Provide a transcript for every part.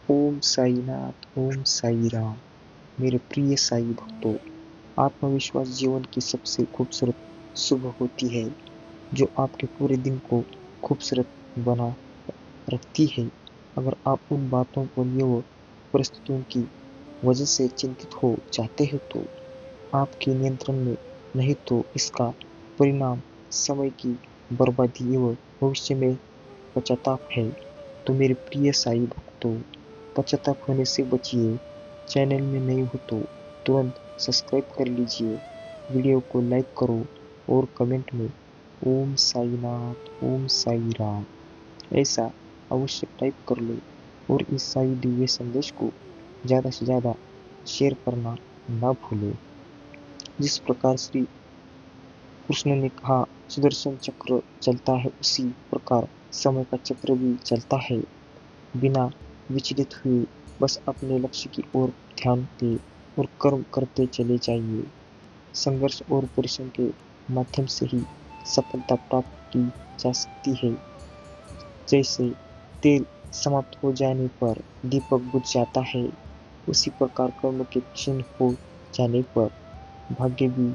ओम साईनाथ, ओम साई राम। मेरे प्रिय साई भक्तों, आत्मविश्वास जीवन की सबसे खूबसूरत सुबह होती है, जो आपके पूरे दिन को खूबसूरत बना रखती है। अगर आप उन बातों को लिए व परिस्थितियों की वजह से चिंतित हो जाते हो तो आपके नियंत्रण में नहीं, तो इसका परिणाम समय की बर्बादी व भविष्य में पश्चाताप है। तो मेरे प्रिय साई भक्तों, पश्चाताप होने से बचिए। चैनल में नए हो तो तुरंत सब्सक्राइब कर लीजिए, वीडियो को लाइक करो और कमेंट में ओम साईनाथ, ओम साई राम ऐसा अवश्य टाइप कर लो और इस साई दिव्य संदेश को ज़्यादा से ज़्यादा शेयर करना ना भूलो। जिस प्रकार श्री कृष्ण ने कहा सुदर्शन चक्र चलता है, उसी प्रकार समय का चक्र भी चलता है। बिना विचलित हुए बस अपने लक्ष्य की ओर ध्यान दें और कर्म करते चले जाइए। संघर्ष और परिश्रम के माध्यम से ही सफलता प्राप्त की जा सकती है। जैसे तेल समाप्त हो जाने पर दीपक बुझ जाता है, उसी प्रकार कर्म के क्षीण हो जाने पर भाग्य भी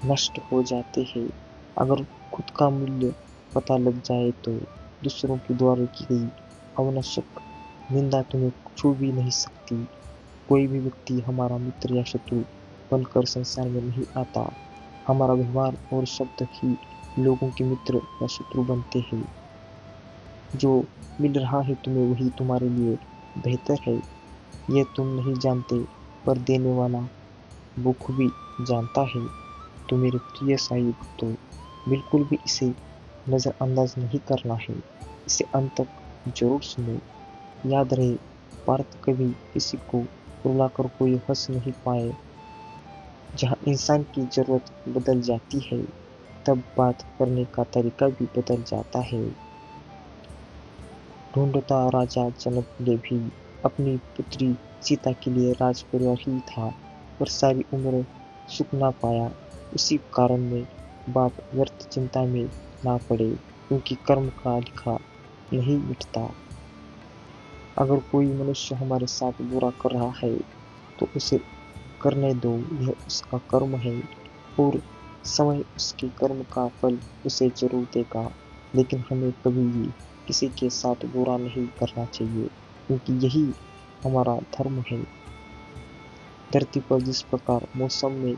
नष्ट हो जाते हैं। अगर खुद का मूल्य पता लग जाए तो दूसरों के द्वारा की गई अनावश्यक निंदा तुम्हें छू भी नहीं सकती। कोई भी व्यक्ति हमारा मित्र या शत्रु बनकर संसार में नहीं आता। हमारा व्यवहार और शब्द ही लोगों के मित्र या शत्रु बनते हैं। जो मिल रहा है तुम्हें वही तुम्हारे लिए बेहतर है, यह तुम नहीं जानते, पर देने वाला बखूबी जानता है। तो मेरे प्रिय साई भक्तों, बिल्कुल भी इसे नज़रअंदाज नहीं करना है, इसे अंत तक जरूर सुनो। याद रहे, पार्थ कभी किसी को रुलाकर कोई हंस नहीं पाए। जहाँ इंसान की जरूरत बदल जाती है, तब बात करने का तरीका भी बदल जाता है। ढूंढता राजा जनक ने भी अपनी पुत्री सीता के लिए राजपरिवार ही था, पर सारी उम्र सुख ना पाया। उसी कारण में बाप व्यर्थ चिंता में ना पड़े, क्योंकि कर्म का लिखा नहीं मिटता। अगर कोई मनुष्य हमारे साथ बुरा कर रहा है तो उसे करने दो, यह उसका कर्म है और समय उसके कर्म का फल उसे जरूर देगा। लेकिन हमें कभी भी किसी के साथ बुरा नहीं करना चाहिए, क्योंकि यही हमारा धर्म है। धरती पर जिस प्रकार मौसम में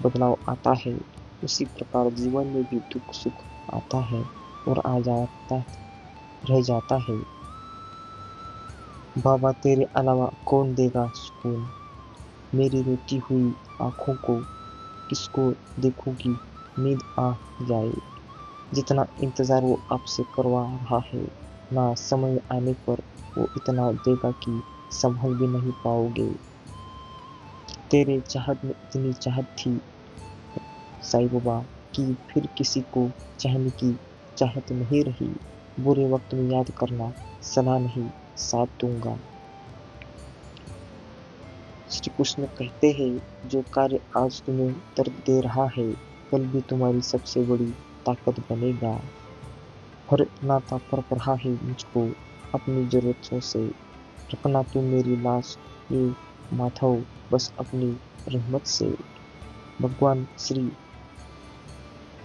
बदलाव आता है, उसी प्रकार जीवन में भी दुख सुख आता है और आ जाता रह जाता है। बाबा तेरे अलावा कौन देगा सुकून, मेरी रोती हुई आंखों को किसको देखूंगी नींद आ जाए। जितना इंतजार वो आपसे करवा रहा है, ना समय आने पर वो इतना देगा कि संभल भी नहीं पाओगे। तेरे चाहत में इतनी चाहत थी साईं बाबा कि फिर किसी को चाहने की चाहत नहीं रही। बुरे वक्त में याद करना, सलाह नहीं साथ दूंगा। श्री कृष्ण कहते हैं, जो कार्य आज तुम्हें दर्द दे रहा है, कल भी तुम्हारी सबसे बड़ी ताकत बनेगा। हर नाता परख रहा है मुझको अपनी जरूरतों से। रखना तुम मेरी लाश ये माधव बस अपनी रहमत से। भगवान श्री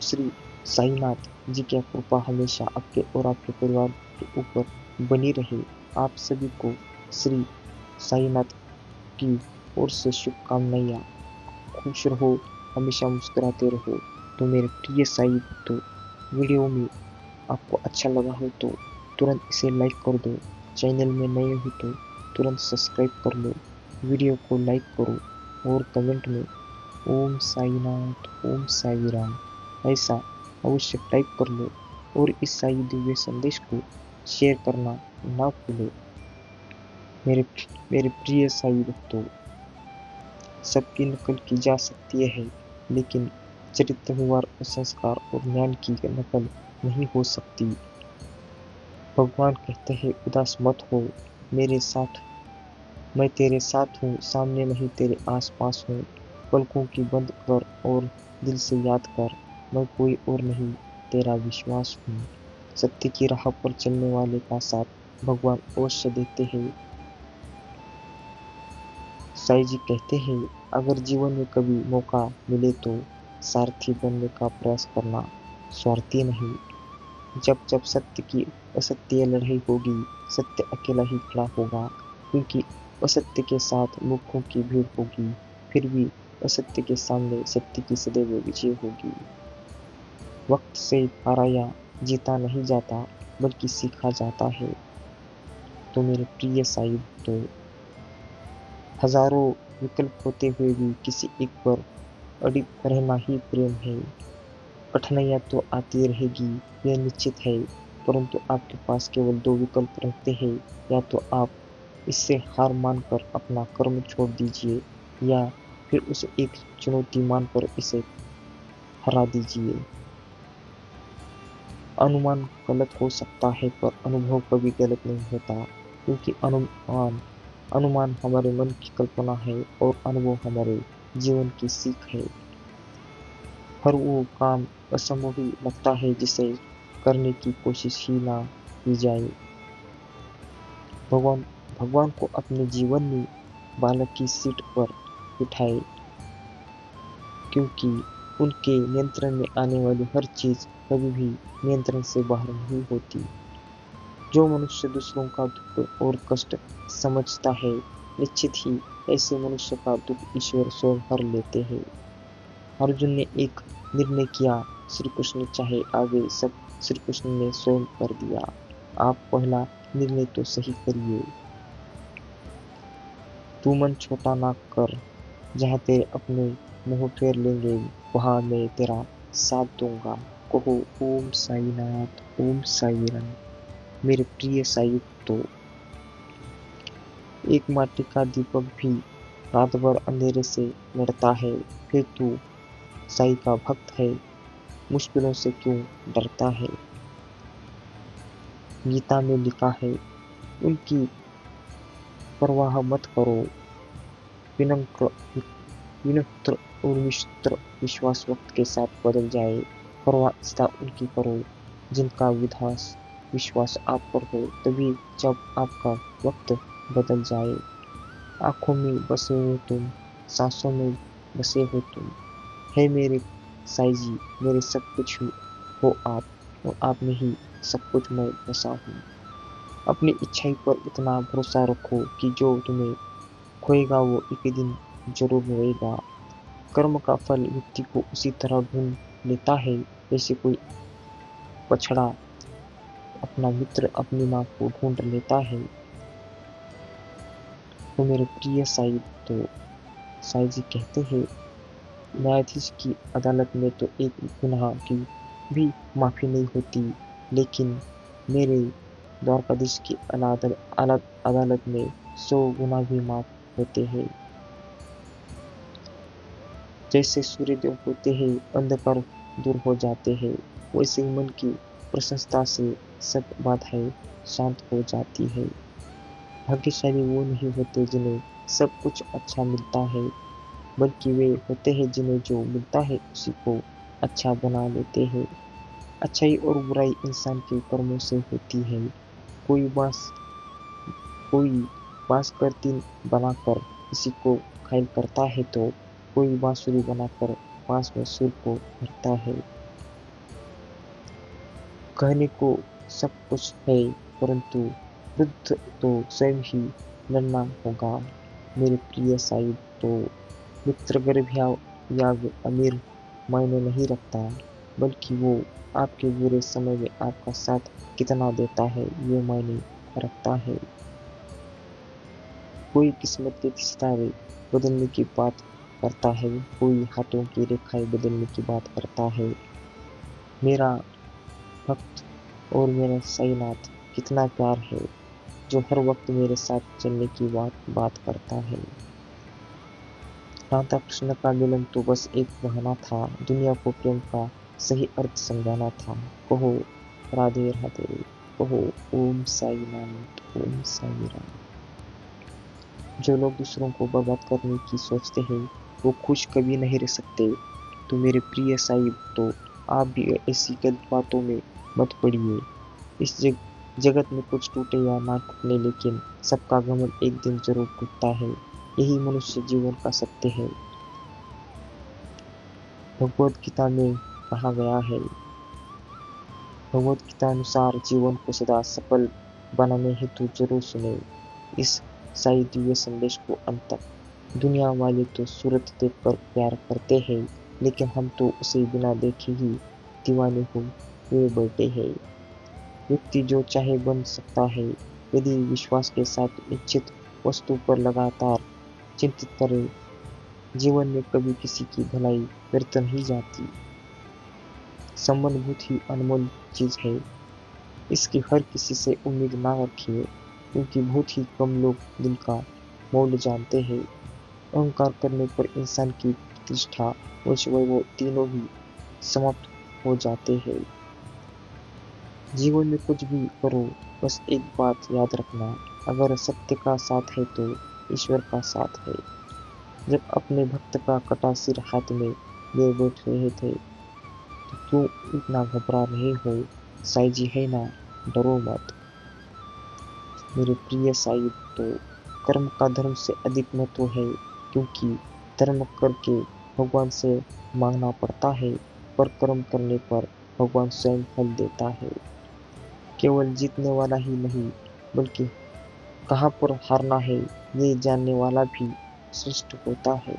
श्री साईनाथ जी की कृपा हमेशा आपके और आपके परिवार के ऊपर बनी रहे। आप सभी को श्री साईनाथ की ओर से शुभकामनाएं। खुश रहो, हमेशा मुस्कुराते रहो। तो मेरे प्रिय साई भक्तों, वीडियो में आपको अच्छा लगा हो तो तुरंत इसे लाइक कर दो। चैनल में नए हो तो तुरंत सब्सक्राइब कर लो, वीडियो को लाइक करो और कमेंट में ओम साईनाथ, ओम साई राम ऐसा अवश्य टाइप कर लो और इस साई दिव्य संदेश को शेयर करना ना भूलो। मेरे मेरे प्रिय साई भक्तों, सबकी नकल की जा सकती है, लेकिन चरित्र, व्यवहार और संस्कार और ज्ञान की नकल नहीं हो सकती। भगवान कहते हैं, उदास मत हो, मेरे साथ मैं तेरे साथ हूँ, सामने नहीं तेरे आस पास हूँ। पलकों की बंद कर और दिल से याद कर, मैं कोई और नहीं तेरा विश्वास हूँ। सत्य की राह पर चलने वाले का साथ भगवान अवश्य देते हैं। साईं जी कहते हैं, अगर जीवन में कभी मौका मिले तो सारथी बनने का प्रयास करना, स्वार्थी नहीं। जब जब सत्य की असत्य लड़ाई होगी, सत्य अकेला ही खड़ा होगा, क्योंकि असत्य के साथ मूर्खों की भीड़ होगी। फिर भी असत्य के सामने सत्य की सदैव विजय होगी। वक्त से हारा या जीता नहीं जाता, बल्कि सीखा जाता है। तो मेरे प्रिय साहिब, तो हजारों विकल्प होते हुए भी किसी एक पर अड़ी रहना ही प्रेम है। कठिनाइयां तो आती रहेगी, यह निश्चित है, परंतु आपके पास केवल दो विकल्प रहते हैं। या तो आप इससे हार मानकर अपना कर्म छोड़ दीजिए, या फिर उसे एक चुनौती मानकर इसे हरा दीजिए। अनुमान गलत हो सकता है, पर अनुभव कभी गलत नहीं होता, क्योंकि अनुमान अनुमान हमारे मन की कल्पना है और अनुभव हमारे जीवन की सीख है। हर वो काम असंभव ही लगता है जिसे करने की कोशिश ही ना की जाए। भगवान भगवान को अपने जीवन में बालक की सीट पर बिठाए, क्योंकि उनके नियंत्रण में आने वाली हर चीज कभी भी नियंत्रण से बाहर नहीं होती। जो मनुष्य दूसरों का दुख और कष्ट समझता है, निश्चित ही ऐसे मनुष्य का दुख ईश्वर स्वयं हर लेते हैं। अर्जुन ने एक निर्णय किया, श्री कृष्ण चाहे आगे सब श्री कृष्ण ने स्वयं कर दिया। आप पहला निर्णय तो सही करिए। तू मन छोटा ना कर, जहाँ तेरे अपने मुंह फेर लेंगे, वहां मैं तेरा साथ दूंगा। कहो ओम साईनाथ, ओम साई राम। मेरे प्रिय सायुक्तो, एक माटी का दीपक भी रात भर अंधेरे से लड़ता है। फिर तू साई का भक्त है, मुश्किलों से क्यों डरता है। गीता में लिखा है, उनकी परवाह मत करो। विनम्र विनम्र और विचित्र विश्वास वक्त के साथ बदल जाए। परवाह सदा उनकी करो जिनका विश्वास आप पर हो। तभी जब आपका वक्त बदल जाए। आंखों में बसे हो तुम, सांसों में बसे हो तुम। है मेरे साईं जी, मेरे सब कुछ हो आप, और आप में ही सब कुछ मैं बसा हूँ। अपनी इच्छाई पर इतना भरोसा रखो कि जो तुम्हें खोएगा वो एक दिन जरूर मिलेगा। कर्म का फल व्यक्ति को उसी तरह ढूंढ लेता है, जैसे कोई बछड़ा अपना मित्र अपनी माँ को ढूंढ लेता है। तो मेरे प्रिय साईं, तो साईं जी कहते हैं, न्यायाधीश की अदालत में तो एक गुनाह की भी माफी नहीं होती, लेकिन मेरे द्वारकाधीश की अदालत में 100 गुना भी माफ होते हैं। जैसे सूर्योदय होते ही अंधकार दूर हो जाते हैं, वैसे ही मन की प्रसन्नता से सब बाधाएं शांत हो जाती है। भाग्यशाली वो नहीं होते जिन्हें सब कुछ अच्छा मिलता है, बल्कि वे होते हैं जिन्हें जो मिलता है उसी को अच्छा बना लेते हैं। अच्छाई और बुराई इंसान के कर्मों से होती है। कोई बांस कोई बांस कर तीन बनाकर किसी को घायल करता है, तो कोई बांसुरी बनाकर पास में सुर को भरता है। कहने को सब कुछ है, परंतु युद्ध तो स्वयं ही लड़ना होगा। मेरे प्रिय साहिब, तो मित्र गरीब या अमीर मायने नहीं रखता, बल्कि वो आपके बुरे समय में आपका साथ कितना देता है ये मायने रखता है। कोई किस्मत के सितारे बदलने की बात करता है, कोई हाथों की रेखाएं बदलने की बात करता है। मेरा भक्त और मेरा साईनाथ कितना प्यार है, जो हर वक्त मेरे साथ चलने की बात करता है। राधा कृष्ण का मिलन तो बस एक बहाना था, दुनिया को प्रेम का सही अर्थ समझाना था। कहो राधे राधे, कहो ओम साई नाथ, ओम साई राम। जो लोग दूसरों को बर्बाद करने की सोचते हैं, वो खुश कभी नहीं रह सकते। तो मेरे प्रिय साहिब, तो आप भी ऐसी गलत बातों में मत पड़िए। इस जगत में कुछ टूटे या ना टूटे, लेकिन सबका घमंड एक दिन जरूर टूटता है। यही मनुष्य जीवन का सत्य है। भगवत गीता में कहा गया है, भगवत गीता अनुसार जीवन को सदा सफल बनाने हेतु जरूर सुने इस साई दिव्य संदेश को अंत तक। दुनिया वाले तो सूरत देखकर प्यार करते हैं, लेकिन हम तो उसे बिना देखे ही दीवाने हुए बैठे हैं। व्यक्ति जो चाहे बन सकता है, यदि विश्वास के साथ इच्छित वस्तु पर लगातार चिंतित करे। जीवन में कभी किसी की भलाई व्यर्थ नहीं जाती। संबंध बहुत ही अनमोल चीज है, इसकी हर किसी से उम्मीद ना रखिए, क्योंकि बहुत ही कम लोग दिल का मोल जानते हैं। अहंकार करने पर इंसान की प्रतिष्ठा, वश वैभव तीनों ही समाप्त हो जाते हैं। जीवन में कुछ भी करो, बस एक बात याद रखना, अगर सत्य का साथ है तो ईश्वर का साथ है। जब अपने भक्त का कटा सिर हाथ में लिए बैठ रहे थे, तो क्यों इतना घबरा रहे हो? साईं जी है ना, डरो मत। मेरे प्रिय साईं भक्तों, कर्म का धर्म से अधिक महत्व है, क्योंकि धर्म करके भगवान से मांगना पड़ता है, पर कर्म करने पर भगवान स्वयं फल देता है। केवल जीतने वाला ही नहीं, बल्कि कहाँ पर हारना है ये जानने वाला भी श्रेष्ठ होता है।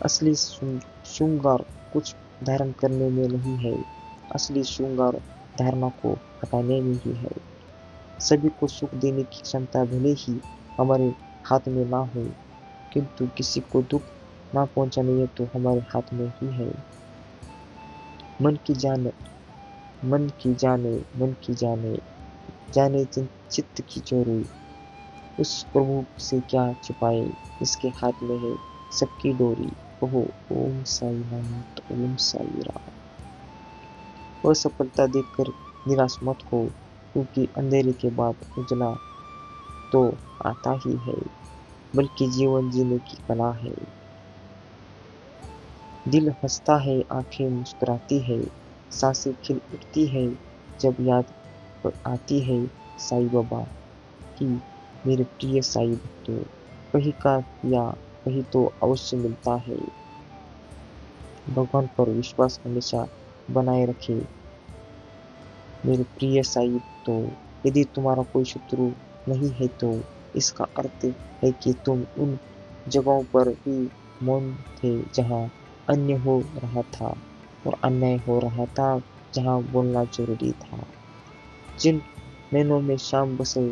असली श्रृंगार कुछ धारण करने में नहीं है, असली श्रृंगार धारणा को हटाने में ही है। सभी को सुख देने की क्षमता भले ही हमारे हाथ में ना हो, किंतु किसी को दुख ना पहुंचाने ये तो हमारे हाथ में ही है। मन की जाने, मन की जाने, मन की जाने, जाने चित्त की चोरी। उस प्रभु से क्या छिपाए, इसके हाथ में है सबकी डोरी। ओहो, ओम साई नाथ, ओम साई राम। असफलता देखकर निराश मत हो, क्योंकि अंधेरे के बाद उजला तो आता ही है, बल्कि जीवन जीने की कला है। दिल हंसता है, आंखें मुस्कुराती है, सांसें खिल उठती है, जब याद आती है साईं बाबा की। मेरे प्रिय साईं भक्तों, कहीं का या कहीं तो अवश्य मिलता है। भगवान पर विश्वास हमेशा बनाए रखें। मेरे प्रिय साईं भक्तों, यदि तुम्हारा कोई शत्रु नहीं है तो इसका अर्थ है कि तुम उन जगहों पर ही मौन थे जहाँ अन्य हो रहा था और अन्याय हो रहा था, जहाँ बोलना जरूरी था। जिन नैनों में शाम बसे,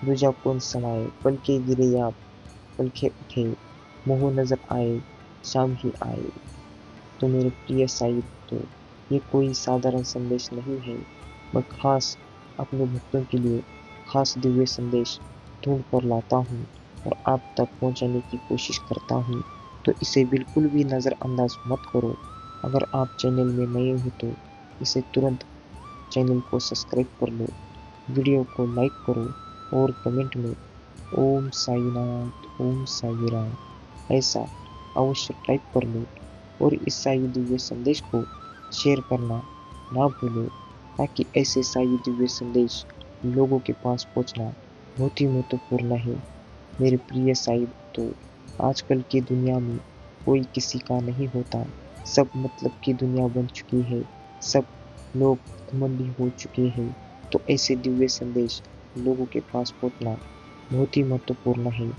दूजा कौन समाए, पलके गिरे या पलके उठे, मोह नजर आए, शाम ही आए। तो मेरे प्रिय साईं भक्तों, ये कोई साधारण संदेश नहीं है। मैं खास अपने भक्तों के लिए खास दिव्य संदेश ढूंढ कर लाता हूँ और आप तक पहुँचाने की कोशिश करता हूँ, तो इसे बिल्कुल भी नज़रअंदाज मत करो। अगर आप चैनल में नए हो तो इसे तुरंत चैनल को सब्सक्राइब कर लो, वीडियो को लाइक करो और कमेंट में ओम साईनाथ, ओम साई राम ऐसा अवश्य टाइप कर लो और इस साई दिव्य संदेश को शेयर करना ना भूलो, ताकि ऐसे साई दिव्य संदेश लोगों के पास पहुंचना बहुत ही महत्वपूर्ण है। मेरे प्रिय साई भक्तों, आजकल की दुनिया में कोई किसी का नहीं होता, सब मतलब की दुनिया बन चुकी है, सब लोग घमंडी हो चुके हैं, तो ऐसे दिव्य संदेश लोगों के पास पहुंचना बहुत ही महत्वपूर्ण है।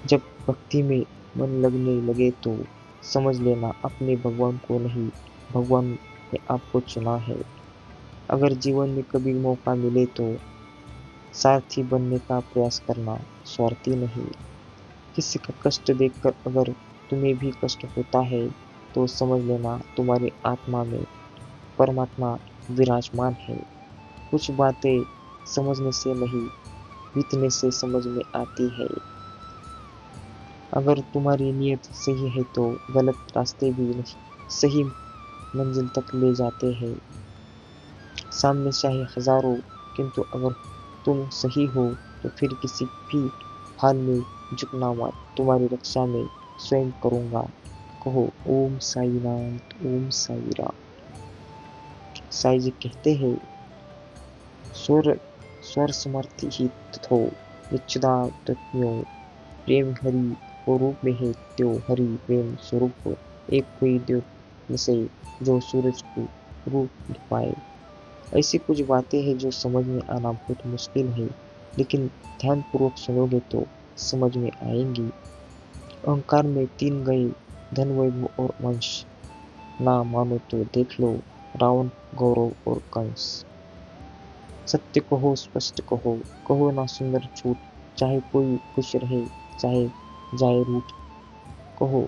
जब भक्ति में मन लगने लगे तो समझ लेना अपने भगवान को नहीं, भगवान ने आपको चुना है। अगर जीवन में कभी मौका मिले तो सारथी बनने का प्रयास करना, स्वार्थी नहीं। किसी का कष्ट देखकर अगर तुम्हें भी कष्ट होता है तो समझ लेना तुम्हारी आत्मा में परमात्मा विराजमान है। कुछ बातें समझने से नहीं, बीतने से समझ में आती है। अगर तुम्हारी नीयत सही है तो गलत रास्ते भी सही मंजिल तक ले जाते हैं। सामने चाहे हजारों, किंतु अगर तुम सही हो तो फिर किसी भी हाल में झुकना मत, तुम्हारी रक्षा में स्वयं करूंगा। कहो ओम साई नाथ, ओम साई राम। साई जी कहते हैं, स्वर स्वर समर्थी ही हो, यच्चदातत्यो प्रेम हरि को रूप में है, त्यो हरि प्रेम स्वरूप एक कोई देव नसे जो सूरज को रूप दिखाए। ऐसी कुछ बातें हैं जो समझ में आना बहुत मुश्किल है, लेकिन ध्यानपूर्वक सुनोगे तो समझ में आएंगी। अहंकार में 3 गए, धन वैभव और वंश। ना मानो तो देख लो रावण, गौरव और कंस। सत्य कहो, स्पष्ट कहो, कहो ना सुंदर झूठ, चाहे कोई खुश रहे, चाहे जाए रूठ। कहो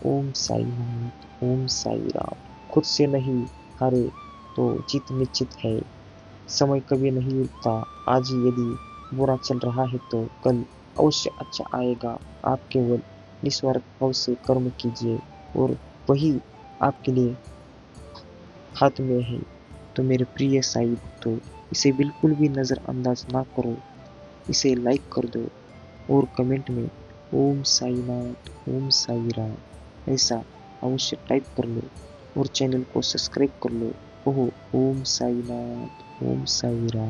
ओम साई नाथ, ओम साई राम। खुद से नहीं हारे तो जीत निश्चित है। समय कभी नहीं रुकता, आज ही यदि बुरा चल रहा है तो कल अवश्य अच्छा आएगा। आप केवल निस्वार्थ भाव से कर्म कीजिए और वही आपके लिए हाथ में है। तो मेरे प्रिय साई भक्तों, इसे बिल्कुल भी नज़रअंदाज ना करो, इसे लाइक कर दो और कमेंट में ओम साई नाथ, ओम साई राम ऐसा अवश्य टाइप कर लो और चैनल को सब्सक्राइब कर लो। कहो ओम साई नाथ, ओम साई राम।